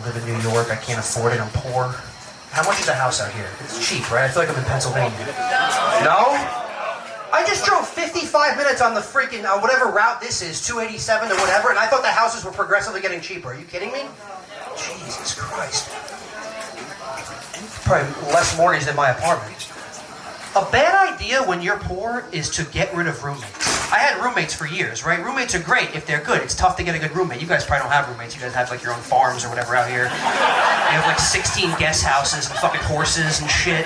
live in New York. I can't afford it. I'm poor. How much is a house out here? It's cheap, right? I feel like I'm in Pennsylvania. No? I just drove 55 minutes on the freaking, whatever route this is, 287 or whatever, and I thought the houses were progressively getting cheaper. Are you kidding me? Jesus Christ. Probably less mortgage than my apartment. A bad idea when you're poor is to get rid of roommates. I had roommates for years, right? Roommates are great if they're good. It's tough to get a good roommate. You guys probably don't have roommates. You guys have like your own farms or whatever out here. You have like 16 guest houses and fucking horses and shit.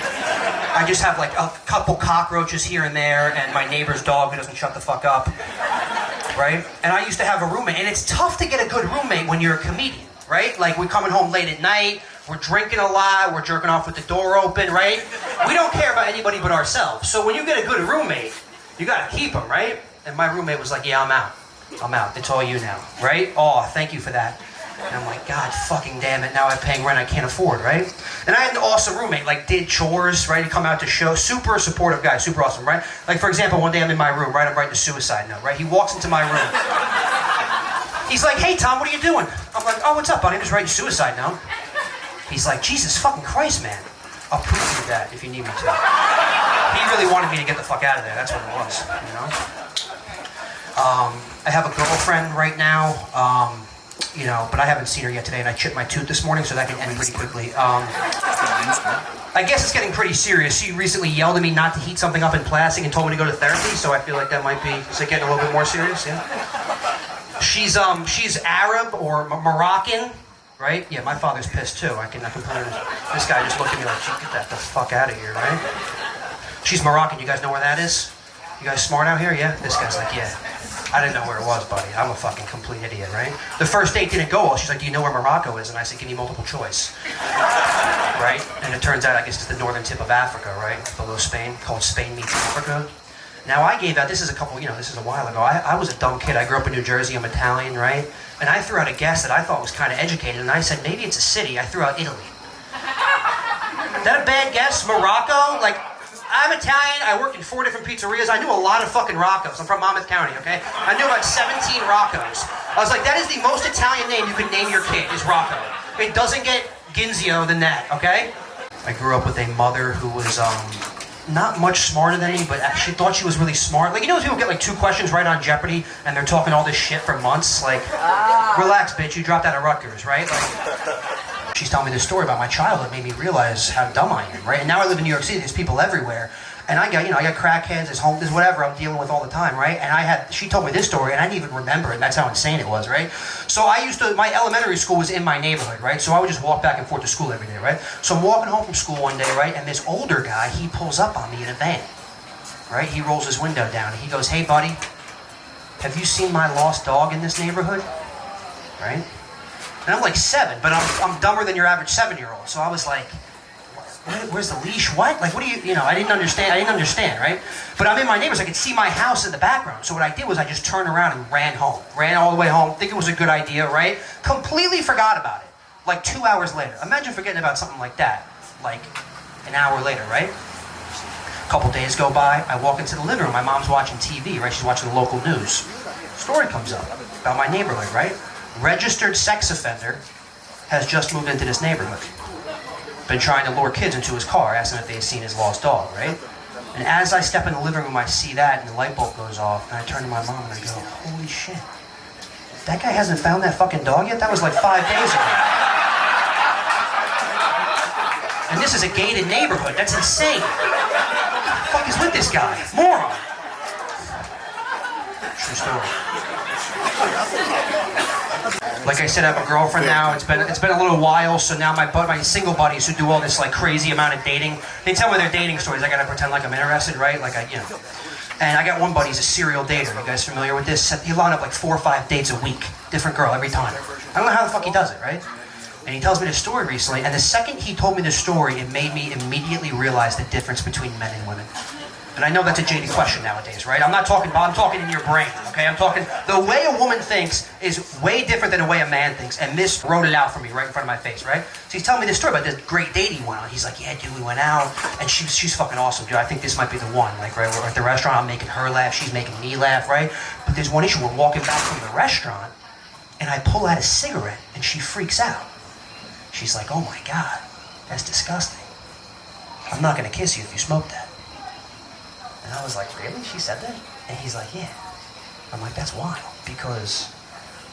I just have like a couple cockroaches here and there and my neighbor's dog who doesn't shut the fuck up, right? And I used to have a roommate, and it's tough to get a good roommate when you're a comedian, right? Like we're coming home late at night, we're drinking a lot, we're jerking off with the door open, right? We don't care about anybody but ourselves. So when you get a good roommate, you gotta keep them, right? And my roommate was like, yeah, I'm out. I'm out. It's all you now, right? Oh, thank you for that. And I'm like, God fucking damn it, now I'm paying rent I can't afford, right? And I had an awesome roommate, like did chores, right? He'd come out to show, super supportive guy, super awesome, right? Like for example, one day I'm in my room, right? I'm writing a suicide note, right? He walks into my room. He's like, hey Tom, what are you doing? I'm like, oh, what's up, buddy? I'm just writing a suicide note. He's like, Jesus fucking Christ, man. I'll prove you that if you need me to. He really wanted me to get the fuck out of there. That's what it was, you know? I have a girlfriend right now, you know, but I haven't seen her yet today, and I chipped my tooth this morning, so that can end pretty quickly. I guess it's getting pretty serious. She recently yelled at me not to heat something up in plastic and told me to go to therapy, so I feel like that might be, is it getting a little bit more serious? Yeah. She's Arab or Moroccan. Right? Yeah, my father's pissed too. I can put her. This guy just looked at me like, get that the fuck out of here, right? She's Moroccan. You guys know where that is? You guys smart out here? Yeah? This guy's like, yeah. I didn't know where it was, buddy. I'm a fucking complete idiot, right? The first date didn't go well. She's like, do you know where Morocco is? And I said, give me multiple choice. Right? And it turns out, I guess it's the northern tip of Africa, right? Below Spain, called Spain meets Africa. Now I gave out, this is a couple, you know, this is a while ago. I was a dumb kid. I grew up in New Jersey. I'm Italian, right? And I threw out a guess that I thought was kind of educated, and I said, maybe it's a city. I threw out Italy. Is that a bad guess? Morocco? Like, I'm Italian. I worked in 4 different pizzerias. I knew a lot of fucking Roccos. I'm from Monmouth County, okay? I knew about 17 Roccos. I was like, that is the most Italian name you could name your kid, is Rocco. It doesn't get Ginzio than that, okay? I grew up with a mother who was, not much smarter than me, but she thought she was really smart. Like, you know those people get like 2 questions right on Jeopardy, and they're talking all this shit for months? Like, relax, bitch, you dropped out of Rutgers, right? Like, she's telling me this story about my childhood, made me realize how dumb I am, right? And now I live in New York City, there's people everywhere, and I got crackheads, there's whatever I'm dealing with all the time, right? And she told me this story, and I didn't even remember it, and that's how insane it was, right? So my elementary school was in my neighborhood, right? So I would just walk back and forth to school every day, right? So I'm walking home from school one day, right? And this older guy, he pulls up on me in a van, right? He rolls his window down, and he goes, hey buddy, have you seen my lost dog in this neighborhood? Right? And I'm like 7, but I'm dumber than your average 7-year-old. So I was like, where's the leash? What? Like, what do you know, I didn't understand, right? But I'm in my neighbor's, I could see my house in the background. So what I did was I just turned around and ran home. Ran all the way home, think it was a good idea, right? Completely forgot about it. Like 2 hours later. Imagine forgetting about something like that. Like an hour later, right? A couple days go by, I walk into the living room, my mom's watching TV, right? She's watching the local news. Story comes up about my neighborhood, right? Registered sex offender has just moved into this neighborhood. Been trying to lure kids into his car, asking if they had seen his lost dog, right? And as I step in the living room, I see that, and the light bulb goes off, and I turn to my mom and I go, holy shit. That guy hasn't found that fucking dog yet? That was like 5 days ago. And this is a gated neighborhood. That's insane. What the fuck is with this guy? Moron. True story. Like I said, I have a girlfriend now. It's been a little while, so now my single buddies who do all this like crazy amount of dating, they tell me their dating stories. I gotta pretend like I'm interested, right? Like And I got one buddy, he's a serial dater. You guys familiar with this? He lined up like 4 or 5 dates a week, different girl every time. I don't know how the fuck he does it, right? And he tells me this story recently, and the second he told me this story, it made me immediately realize the difference between men and women. And I know that's a jaded question nowadays, right? I'm talking in your brain, okay? I'm talking, the way a woman thinks is way different than the way a man thinks. And this wrote it out for me right in front of my face, right? So he's telling me this story about this great date he went on. He's like, yeah, dude, we went out, and she's fucking awesome, dude. I think this might be the one. Like, right, we're at the restaurant, I'm making her laugh, she's making me laugh, right? But there's one issue, we're walking back from the restaurant, and I pull out a cigarette, and she freaks out. She's like, oh my God, that's disgusting. I'm not gonna kiss you if you smoke that. And I was like, really? She said that? And he's like, yeah. I'm like, that's wild. Because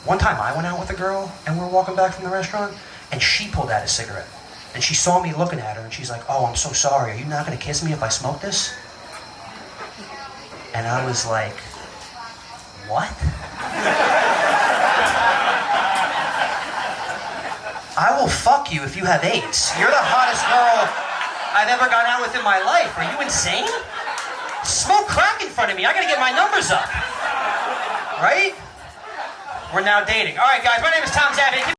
one time I went out with a girl and we were walking back from the restaurant and she pulled out a cigarette. And she saw me looking at her and she's like, oh, I'm so sorry. Are you not gonna kiss me if I smoke this? And I was like, what? I will fuck you if you have AIDS. You're the hottest girl I've ever gone out with in my life. Are you insane? Smoke crack in front of me. I gotta get my numbers up. Right? We're now dating. All right, guys, my name is Tom Zappia.